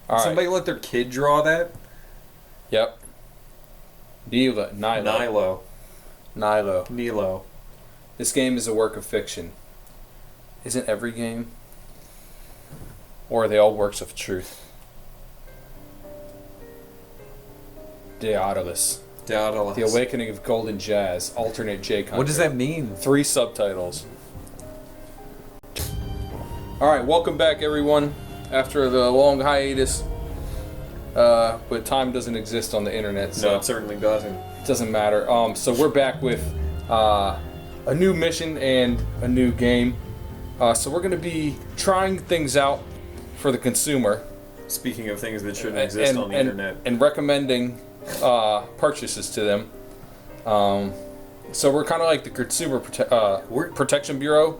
All right. Somebody let their kid draw that? Yep. Nilo. This game is a work of fiction. Isn't every game? Or are they all works of truth? Daedalus. The Awakening of Golden Jazz. Alternate J country. What does that mean? 3 subtitles. Alright, welcome back everyone. After the long hiatus. But time doesn't exist on the internet. So no, it certainly doesn't. It doesn't matter. So we're back with a new mission and a new game. So we're going to be trying things out for the consumer. Speaking of things that shouldn't exist on the internet. And recommending purchases to them. So we're kind of like the Consumer Protection Bureau.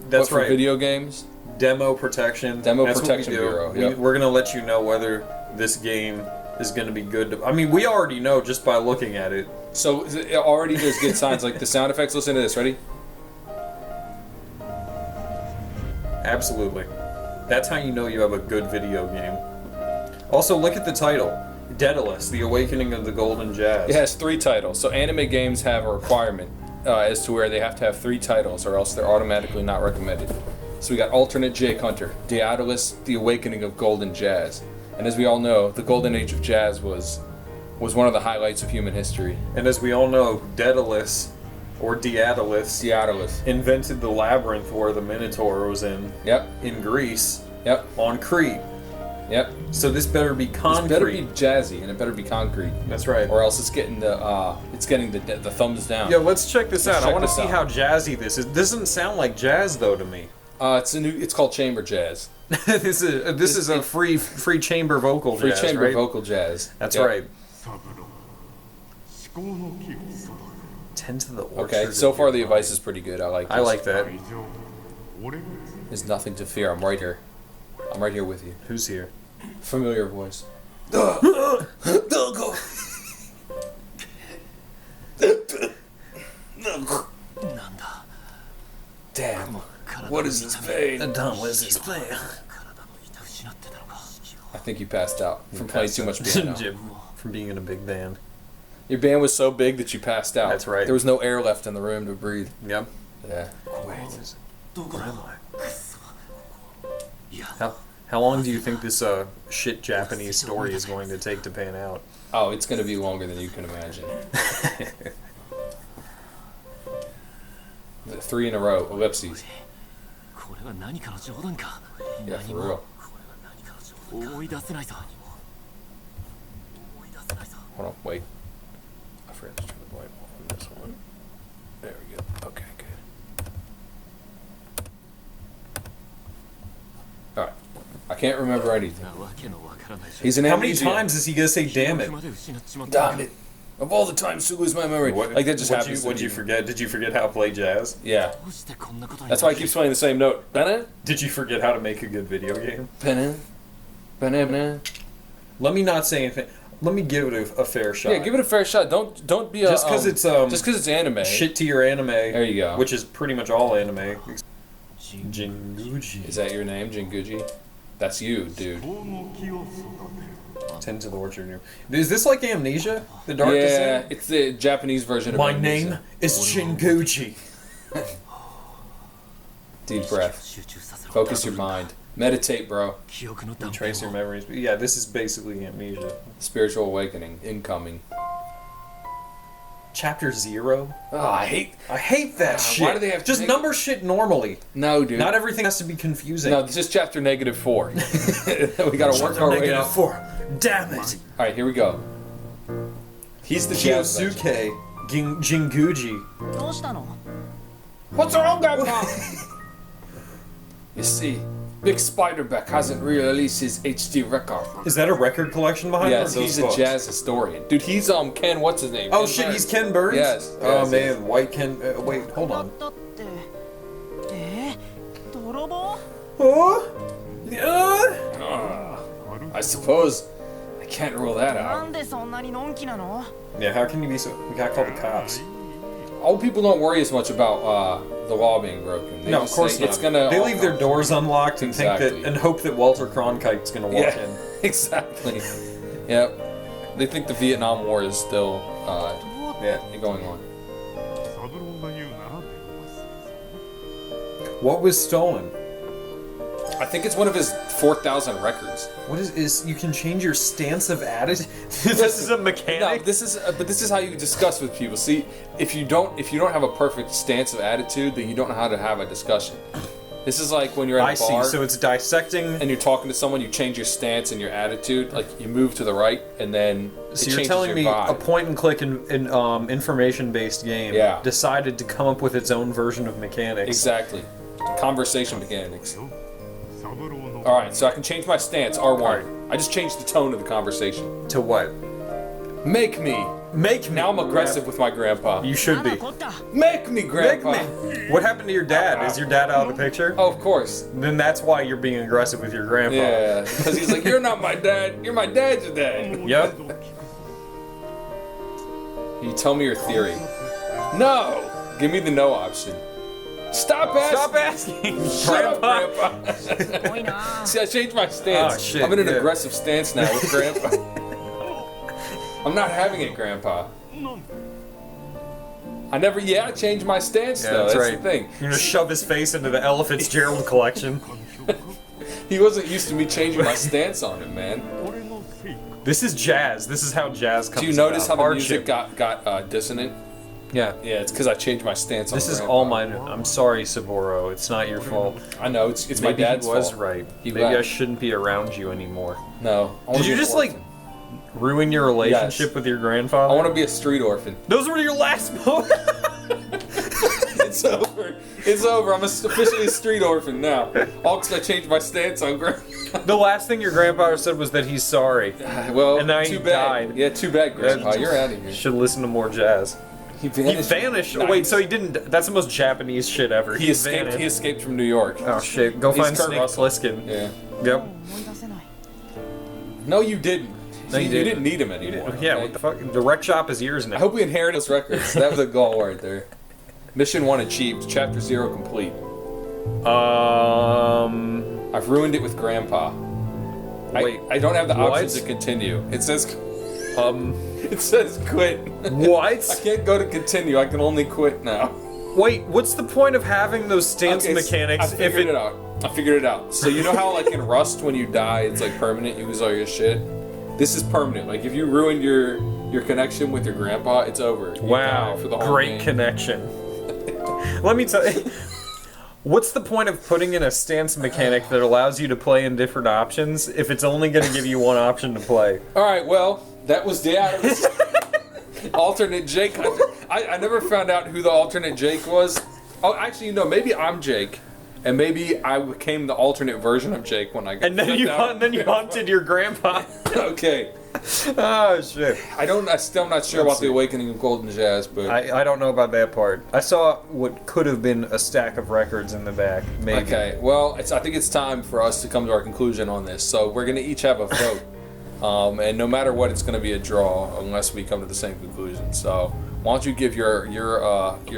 That's right. For video games. Demo Protection. That's Protection Bureau. Yep. We're going to let you know whether this game is going to be good. I mean, we already know just by looking at it. So already there's good signs like the sound effects. Listen to this. Ready? Absolutely. That's how you know you have a good video game. Also, look at the title. Daedalus, The Awakening of the Golden Jazz. It has 3 titles. So anime games have a requirement as to where they have to have 3 titles or else they're automatically not recommended. So we got Alternate Jake Hunter, Daedalus, The Awakening of Golden Jazz. And as we all know, the golden age of jazz was one of the highlights of human history. And as we all know, Daedalus, or Daedalus, invented the labyrinth where the Minotaur was in. Yep. In Greece. Yep. On Crete. Yep. So this better be concrete. This better be jazzy, and it better be concrete. That's right. Or else it's getting the thumbs down. Yeah, let's check this out. I want to see how jazzy this is. This doesn't sound like jazz though to me. It's called chamber jazz. this is a free chamber vocal jazz. Free chamber right? vocal jazz. That's right. 10 to the orchard. Okay, so far the advice is pretty good. I like this. I like that. There's nothing to fear. I'm right here. I'm right here with you. Who's here? Familiar voice. Damn. What is this pain? What is this pain? I think you passed out from playing too much piano. From being in a big band. Your band was so big that you passed out. That's right. There was no air left in the room to breathe. Yep. Yeah. Where am I? How long do you think this shit Japanese story is going to take to pan out? Oh, it's going to be longer than you can imagine. 3 in a row, ellipses. Yeah, for real. Hold on, wait. I forgot to turn the light on this one. There we go. Okay, good. Alright. I can't remember anything. He's an How many amnesia. times is he going to say damn it? Damn it. Of all the times to lose my memory. Like that just happens. What'd you forget? Did you forget how to play jazz? Yeah. That's why I keep playing the same note. Did you forget how to make a good video game? Let me not say anything. Let me give it a fair shot. Yeah, give it a fair shot. Don't be just because it's anime. Shit to your anime. There you go. Which is pretty much all anime. Jinguji. Is that your name, Jinguji? That's you, dude. 10 to the orchard. Is this like Amnesia? The Dark Descent? Yeah, it's the Japanese version of Amnesia. My name is Jinguji. Deep breath. Focus your mind. Meditate, bro. Trace your memories. But yeah, this is basically Amnesia. Spiritual awakening. Incoming. Chapter 0? Oh, I hate that shit. Why do they have to just number shit normally? No, dude. Not everything has to be confusing. No, this is chapter -4. We gotta work our way up. -4. Damn it. Alright, here we go. He's the Kyosuke Jinguji. What's wrong, Grandpa? You see, Big Spiderback hasn't released his HD record. Is that a record collection behind him? Yes, he's a jazz historian. Dude, he's Ken, what's his name? Oh Ken shit, Burns. he's Ken Burns? Yes. Oh man, White Ken, wait, hold on. I suppose I can't rule that out. Yeah, how can you be so... We gotta call the cops. Old people don't worry as much about the law being broken. They No, of just course say not. It's gonna. They leave their doors unlocked and Exactly. think that, and hope that Walter Cronkite's gonna walk Yeah, in. exactly. Yep. They think the Vietnam War is still Yeah. going on. What was stolen? I think it's one of his 4,000 records. What is you can change your stance of attitude? This is a No, mechanic. this is how you discuss with people. See, if you don't have a perfect stance of attitude, then you don't know how to have a discussion. This is like when you're at a bar So it's dissecting. and you're talking to someone, you change your stance and your attitude. Like you move to the right, and then So it you're changes telling your me vibe. a point-and-click information-based game Yeah. decided to come up with its own version of mechanics. Exactly. Conversation mechanics. Alright, so I can change my stance, R1. Alright. I just changed the tone of the conversation. To what? Make me. Make me. Now I'm aggressive with my grandpa. You should be. Make me, Make grandpa. me. What happened to your dad? Is your dad out of the picture? Oh, of course. Then that's why you're being aggressive with your grandpa. Yeah, because he's like, you're not my dad. You're my dad's dad. Yep. You tell me your theory. No. Give me the no option. Stop asking. Stop asking. Shut up, Grandpa. Grandpa. See, I changed my stance. Oh, shit, I'm in an yeah. aggressive stance now with Grandpa. I'm not having it, Grandpa. I changed my stance Yeah, though. that's That's right. the thing. You're gonna shove his face into the Ella Fitzgerald collection. He wasn't used to me changing my stance on him, man. This is jazz. This is how jazz comes Do you notice about. how the Hardship. music got dissonant? Yeah. Yeah, it's because I changed my stance on This is Grandpa. all mine. I'm sorry, Saburo. It's not your fault. I know, it's my Maybe dad's he was fault. right. He Maybe I left. shouldn't be around you anymore. No. I wanna Did be you an just orphan. ruin your relationship with your grandfather? I want to be a street orphan. Those were your last moments. It's over. It's over. I'm officially a street orphan now. All because I changed my stance on Grandpa. The last thing your grandfather said was that he's sorry. Well, And now too he bad. died. Yeah, too bad, Grandpa. You're out of here. Should listen to more jazz. He He vanished. vanished. Nice. Wait, so he didn't. That's the most Japanese shit ever. He escaped. vanished. He escaped from New York. Oh shit! Go He's find Kurt Snake Russell. Plissken. Yeah. Yep. No, you didn't. No, you You didn't. didn't need him anymore. Yeah. okay? What the fuck? The rec shop is yours I now. hope we inherit those records. That was a goal right there. Mission 1 achieved. Chapter 0 complete. I've ruined it with Grandpa. Wait, I don't have the option what? to continue. It says it says quit. I What? can't go to continue. I can only quit now. Wait, what's the point of having those stance Okay, mechanics I figured it out. I figured it out. So you know how like in Rust when you die it's like permanent, you lose all your shit? This is permanent. Like if you ruined your connection with your grandpa, it's over. You Wow, die for the whole great game. connection. Let me tell you. What's the point of putting in a stance mechanic that allows you to play in different options if it's only going to give you one option to play? Alright, well, that was the Adams. Alternate Jake. I never found out who the alternate Jake was. Oh, actually, no, maybe I'm Jake. And maybe I became the alternate version of Jake when I got And then flipped you out. haunted your grandpa. Okay. Oh shit. I'm still not sure about the Awakening of Golden Jazz, but I don't know about that part. I saw what could have been a stack of records in the back. Maybe. okay. Well, I think it's time for us to come to our conclusion on this. So we're gonna each have a vote, and no matter what, it's gonna be a draw unless we come to the same conclusion. So why don't you give your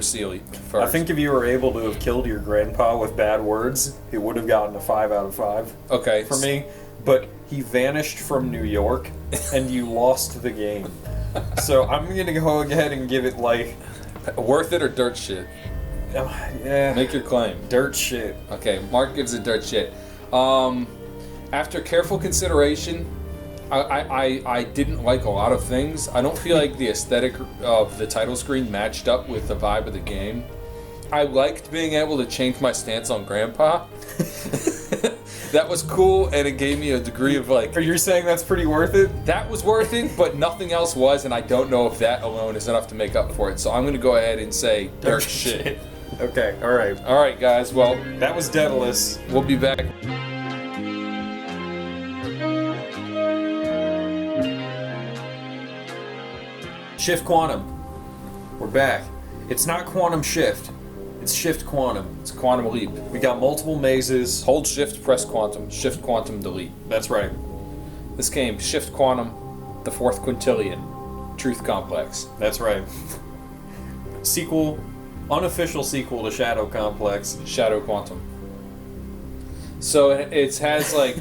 Sealy first? I think if you were able to have killed your grandpa with bad words, it would have gotten a 5 out of 5 okay for me. But he vanished from New York, and you lost the game. So I'm gonna go ahead and give it like, Worth it or dirt shit? yeah, Make your claim. dirt shit. Okay, Mark gives it dirt shit. After careful consideration, I didn't like a lot of things. I don't feel like the aesthetic of the title screen matched up with the vibe of the game. I liked being able to change my stance on Grandpa. That was cool, and it gave me a degree of like, Are you saying that's pretty worth it? that was worth it, but nothing else was, and I don't know if that alone is enough to make up for it. So I'm gonna go ahead and say dirt shit. Okay, alright. All right, guys. Well, That was Daedalus. we'll be back. Shift Quantum. We're back. It's not Quantum Shift. It's Shift Quantum. It's Quantum Leap. We got multiple mazes. Hold Shift, press Quantum. Shift Quantum, delete. That's right. This game, Shift Quantum, the fourth quintillion, Truth Complex. That's right. sequel, unofficial sequel to Shadow Complex. Shadow Quantum. So it has like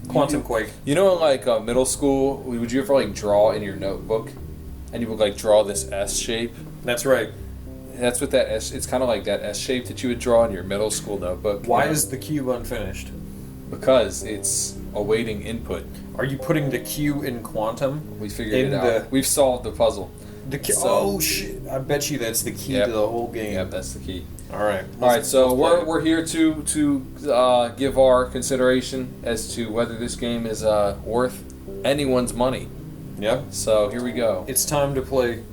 Quantum Quake. You know, in like middle school, would you ever like draw in your notebook, and you would like draw this S shape? That's right. That's what that S. It's kind of like that S shape that you would draw in your middle school notebook. Why is the cube unfinished? Because it's awaiting input. Are you putting the Q in quantum? We figured it out. We've solved the puzzle. Oh shit! I bet you that's the key to the whole game. Yep, that's the key. All right. All right. So we're here to give our consideration as to whether this game is worth anyone's money. Yep. So here we go. It's time to play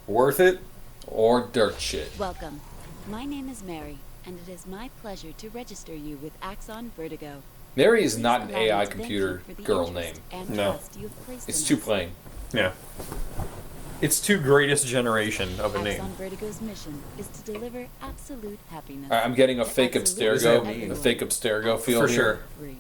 Worth It or Dirt Shit. Welcome. My name is Mary, and it is my pleasure to register you with Axon Vertigo. Mary is not an Please allow me AI to thank computer you for the girl interest name. and No. trust you have placed It's in too us. plain. Yeah. It's too greatest generation of a name. Axon Vertigo's mission is to deliver absolute happiness. All right, I'm getting a to fake absolutely Abstergo, everyone. a fake Abstergo feel For here. sure. Free.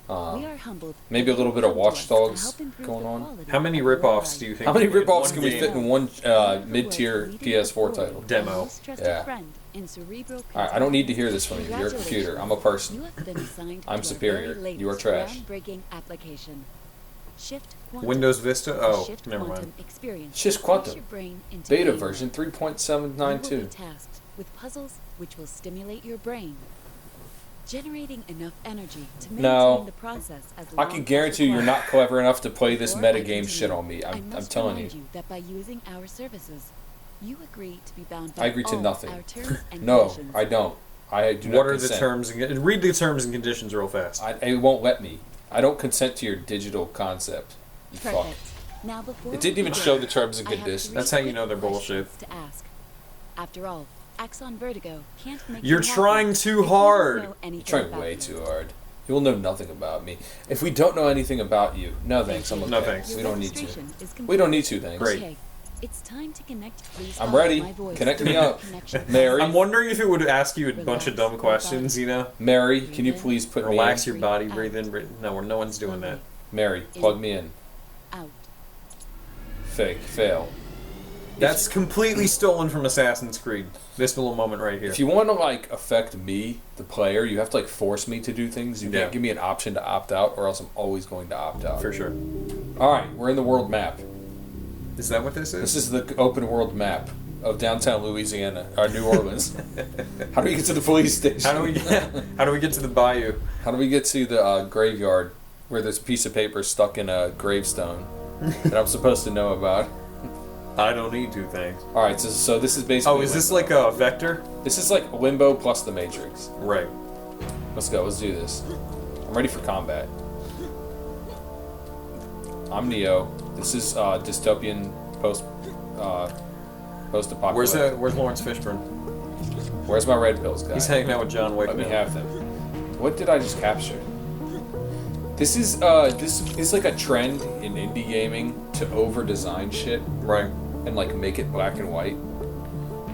Uh, We are humbled maybe that a little you bit of come to Watch us to Dogs help improve going the on. quality How many of your ripoffs do you life. think? How many we did in ripoffs one can we game? fit in one Whoever mid-tier was leading PS4 the title? way, Demo. our most trusted Yeah. friend in Cerebral All right, I don't need to hear this from you. You're a computer. I'm a You person. have been assigned I'm to superior. our very You are latest trash. groundbreaking application. Shift Quantum. Windows Vista? The Oh, Shift never Quantum mind. experience Shift puts Quantum. your brain into Beta game version mode. You will be 3.792. tasked with puzzles which will stimulate your brain, generating enough energy to maintain No. the process as I long can as guarantee you're required. not clever enough to play this Before I metagame continue, shit on me. I I'm must telling remind you. that by using our services, you agree to be bound by I agree to all nothing. our terms and No, conditions. I don't. I do not What are the consent. terms and read the terms and conditions real fast. It won't let me. I don't consent to your digital concept. You fuck. Perfect. Now before It didn't we even begin, show the terms and I have conditions. three That's how you quick know they're bullshit. questions To ask. After all, Axon Vertigo can't make You're you happy trying if too you don't hard. know You're anything trying about way them. too hard. You will know nothing about me. If we don't know anything about you, no thanks. I'm okay. No thanks. Your We don't need to. registration is We don't complete. need to, thanks. Great. Okay, it's time to connect. Please I'm follow ready. my voice. Connect me up. Connection. Mary. I'm wondering if it would ask you a bunch of dumb questions, you know? Mary, can you please put me Relax in? your body, breathe in, breathe. No, no one's doing that. Mary, plug me in. Out. Fake. Fail. That's completely stolen from Assassin's Creed. This little moment right here. If you want to like affect me, the player, you have to like force me to do things. You Yeah. can't give me an option to opt out, or else I'm always going to opt out. For sure. All right, we're in the world map. Is that what this is? This is the open world map of downtown Louisiana, or New Orleans. How do we get to the police station? How do we get to the bayou? How do we get to the graveyard where there's a piece of paper stuck in a gravestone that I'm supposed to know about? I don't need to, thanks. All right, so this is basically. Oh, is this like a vector? This is like Limbo plus the Matrix. Right. Let's go. Let's do this. I'm ready for combat. I'm Neo. This is dystopian post-apocalyptic. Where's Lawrence Fishburne? Where's my red pills, guy? He's hanging out with John Wick Let me now. have them. What did I just capture? This is like a trend in indie gaming to over-design shit Right. and like make it black and white.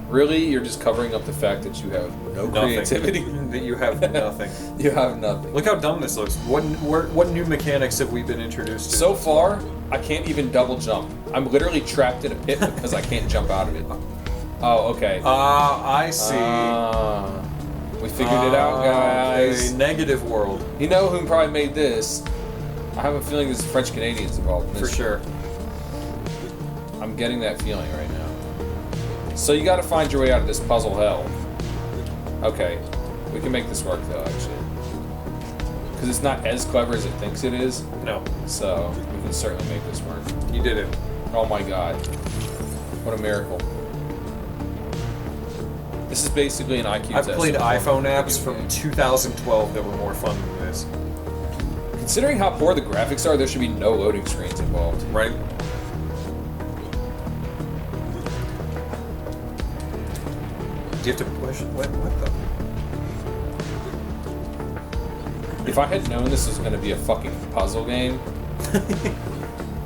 Really, you're just covering up the fact that you have no Nothing. creativity. That you have nothing. You have nothing. Look how dumb this looks. What new mechanics have we been introduced to? So far, I can't even double jump. I'm literally trapped in a pit because I can't jump out of it. Oh, okay. I see. We figured it out, guys. A negative world. You know who probably made this? I have a feeling there's French Canadians involved in this. For sure. I'm getting that feeling right now. So you gotta find your way out of this puzzle hell. Okay. We can make this work though, actually. Because it's not as clever as it thinks it is. No. So we can certainly make this work. You did it. Oh my god. What a miracle. This is basically an IQ I've test. played of a iPhone video apps from game. 2012 that were more fun than this. Considering how poor the graphics are, there should be no loading screens involved. Right? Do you have to push? What the? If I had known this was going to be a fucking puzzle game,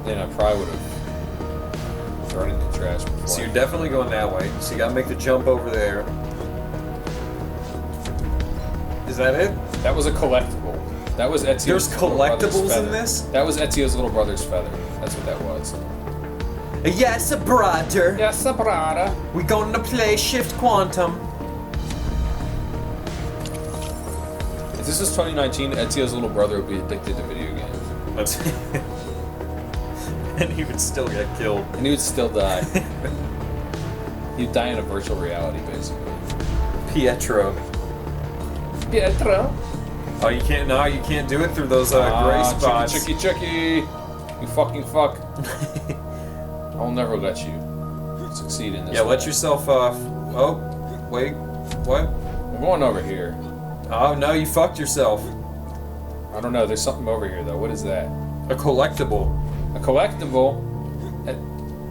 then I probably would have thrown it in the trash before. So you're definitely going that way. So you gotta make the jump over there. Is that it? That was a collectible. That was Ezio's There's little brother's collectibles in feather. this? That was Ezio's little brother's feather. That's what that was. Yes, brother. Yes, brother. We gonna play Shift Quantum. If this was 2019, Ezio's little brother would be addicted to video games. That's and he would still get killed. And he would still die. He'd die in a virtual reality, basically. Pietro. Pietro. Oh, you can't. No, you can't do it through those gray spots. Chicky. You fucking fuck. I'll never let you succeed in this. Yeah, let way. yourself. Oh, wait. What? I'm going over here. Oh no, you fucked yourself. I don't know. There's something over here though. What is that? A collectible. A collectible.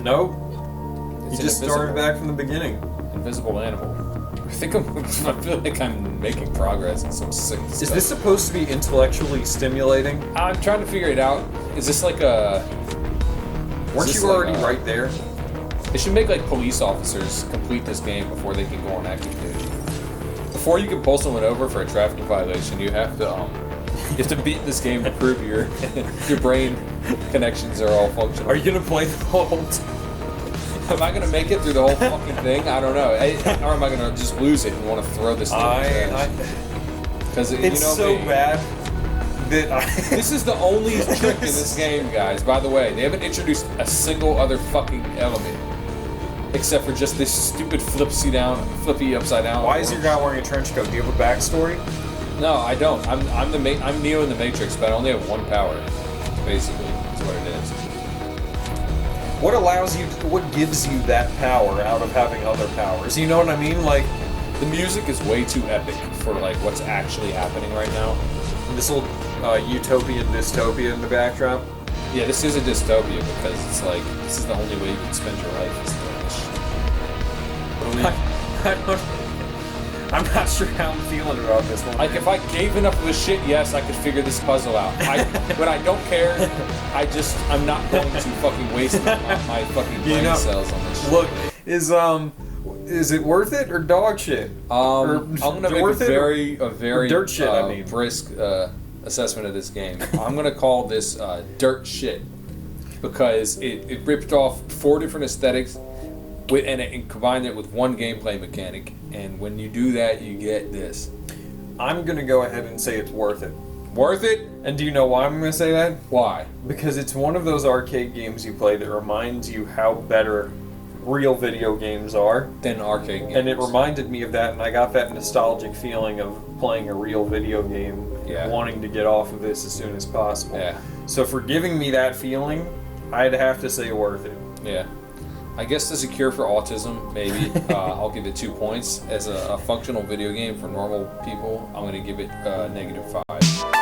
Nope. It's You just an started back from the beginning. invisible animal. I feel like I'm making progress in some sick stuff. Is this supposed to be intellectually stimulating? I'm trying to figure it out. Is this like a? Weren't you already right there? They should make like police officers complete this game before they can go on active duty. Before you can pull someone over for a traffic violation, you have to beat this game to prove your brain connections are all functional. Are you gonna play the whole time? Am I gonna make it through the whole fucking thing? I don't know. Or am I gonna just lose it and want to throw this thing? Because It's so bad that This is the only trick in this game, guys. By the way, they haven't introduced a single other fucking element, except for just this stupid flippy upside down. Why is your guy wearing a trench coat? Do you have a backstory? No, I don't. I'm Neo in the Matrix, but I only have one power. Basically, is what it is. What gives you that power out of having other powers? You know what I mean? Like The music is way too epic for like what's actually happening right now. this little utopian dystopia in the backdrop. Yeah, this is a dystopia because it's like this is the only way you can spend your life is doing this. I'm not sure how I'm feeling about this one. Like if I gave enough of a shit, yes, I could figure this puzzle out. When I don't care, I'm not going to fucking waste my fucking brain cells on this shit. Look, is it worth it or dog shit? I'm gonna make a very dirt shit, I mean. brisk assessment of this game. I'm gonna call this dirt shit because it ripped off 4 different aesthetics and combined it with one gameplay mechanic. And when you do that, you get this. I'm gonna go ahead and say it's worth it. Worth it? And do you know why I'm gonna say that? Why? Because it's one of those arcade games you play that reminds you how better real video games are. Than arcade games. And it reminded me of that, and I got that nostalgic feeling of playing a real video game, Yeah. wanting to get off of this as soon as possible. Yeah. So for giving me that feeling, I'd have to say worth it. Yeah. I guess as a cure for autism, maybe I'll give it 2 points. As a functional video game for normal people, I'm going to give it -5.